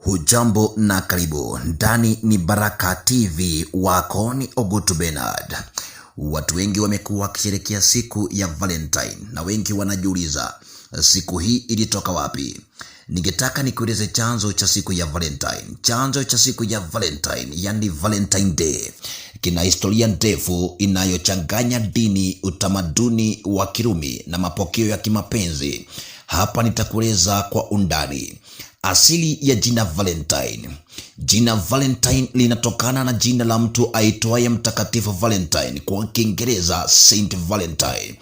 Hujambo na karibu. Ndani ni Baraka TV, wako ni Ogutu Bernard. Watu wengi wamekuwa wakisherehekea siku ya Valentine na wengi wanajiuliza siku hii ilitoka wapi? Ningetaka nikueleze chanzo cha siku ya Valentine. Chanzo cha siku ya Valentine, yani Valentine Day, kina historia ndefu inayochanganya dini, utamaduni wa Kirumi na mapokeo ya kimapenzi. Hapa nitakueleza kwa undani asili ya jina Valentine. Jina Valentine linatokana na jina la mtu aitwaye Mtakatifu Valentine, kwa Kiingereza Saint Valentine.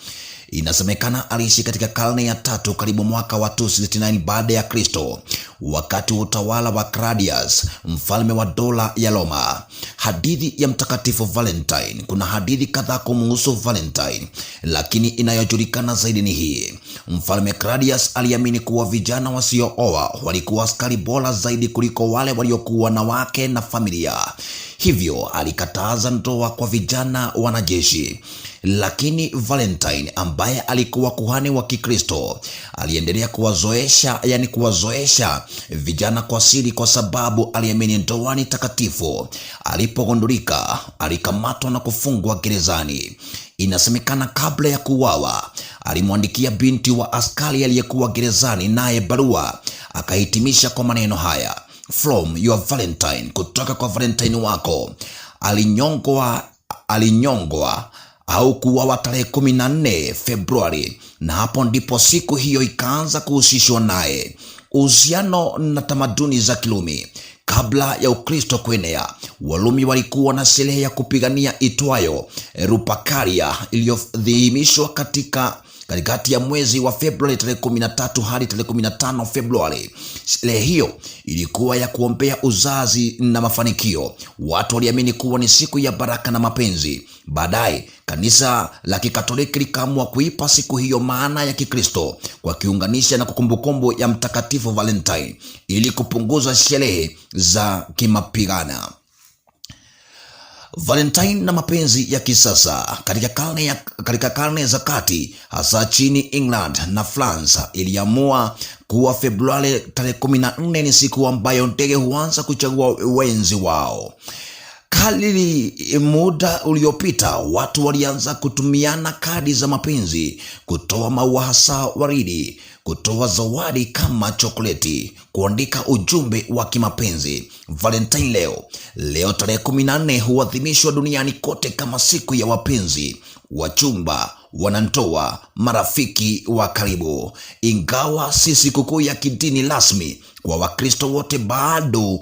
Inasemekana aliishi katika karne ya 3 karibu mwaka wa 269 baada ya Kristo, wakati wa utawala wa Claudius, mfalme wa dola ya Roma. Hadithi ya Mtakatifu Valentine. Kuna hadithi kadhaa kumhusu Valentine, lakini inayojulikana zaidi ni hii. Mfalme Claudius aliamini kuwa vijana wasiooa walikuwa askari bora zaidi kuliko wale waliokuwa na wake na familia. Hivyo alikataza ndoa kwa vijana wanajeshi. Lakini Valentine, ambaye alikuwa kuhani wa Kikristo, aliendelea kuwazoesha vijana kwa siri, kwa sababu aliamini ndoa ni takatifu. Alipogundulika, alikamatwa na kufungwa gerezani. Inasemekana kabla ya kuuawa, alimwandikia binti wa askari aliyekuwa gerezani, naye barua akahitimisha kwa maneno haya: From your Valentine, kutoka kwa Valentine wako. Alinyongwa au kuuawa tarehe 14 Februari, na hapo ndipo siku hiyo ikaanza kuhusishwa naye. Uhusiano na tamaduni za Kirumi. Kabla ya Ukristo kuenea, Warumi walikuwa na sherehe ya kupigania itwayo Lupercalia, iliyodhihirishwa katikati ya mwezi wa Februari tarehe 13 hadi tarehe 15 Februari. Sherehe hiyo ilikuwa ya kuombea uzazi na mafanikio. Watu waliamini kuwa ni siku ya baraka na mapenzi. Baadaye kanisa la Kikatoliki likaamua kuipa siku hiyo maana ya Kikristo kwa kiunganisha na kumbukumbu ya Mtakatifu Valentine ili kupunguza sherehe za kimapigana. Valentine na mapenzi ya kisasa. Katika karne za kati, hasa chini England na France, iliamua kuwa Februari tarehe 14 ni siku ambayo ndege huanza kuchagua wenzi wao. Kadiri muda uliopita, watu walianza kutumiana kadi za mapenzi, kutoa maua hasa waridi, kutoa zawadi kama chokoleti, kuandika ujumbe wa kimapenzi. Valentine leo tarehe 14 huadhimishwa duniani kote kama siku ya wapenzi, wachumba, wanandoa, marafiki wa karibu. Ingawa si sikukuu ya kidini rasmi kwa Wakristo wote, bado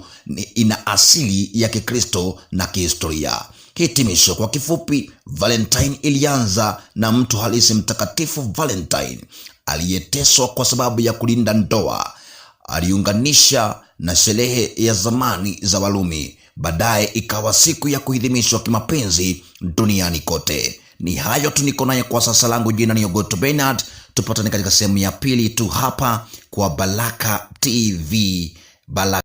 ina asili ya Kikristo na kihistoria. Hitimisho kwa kifupi: Valentine ilianza na mtu halisi, Mtakatifu Valentine, aliyeteswa kwa sababu ya kulinda ndoa. Aliunganisha na sherehe ya zamani za Warumi. Baadaye ikawa siku ya kuadhimishwa kimapenzi duniani kote. Ni hayo tu niko nayo kwa sasa. Langu jina ni Ogutu Bernard. Tupatane katika sehemu ya pili tu hapa kwa Baraka TV. Baraka.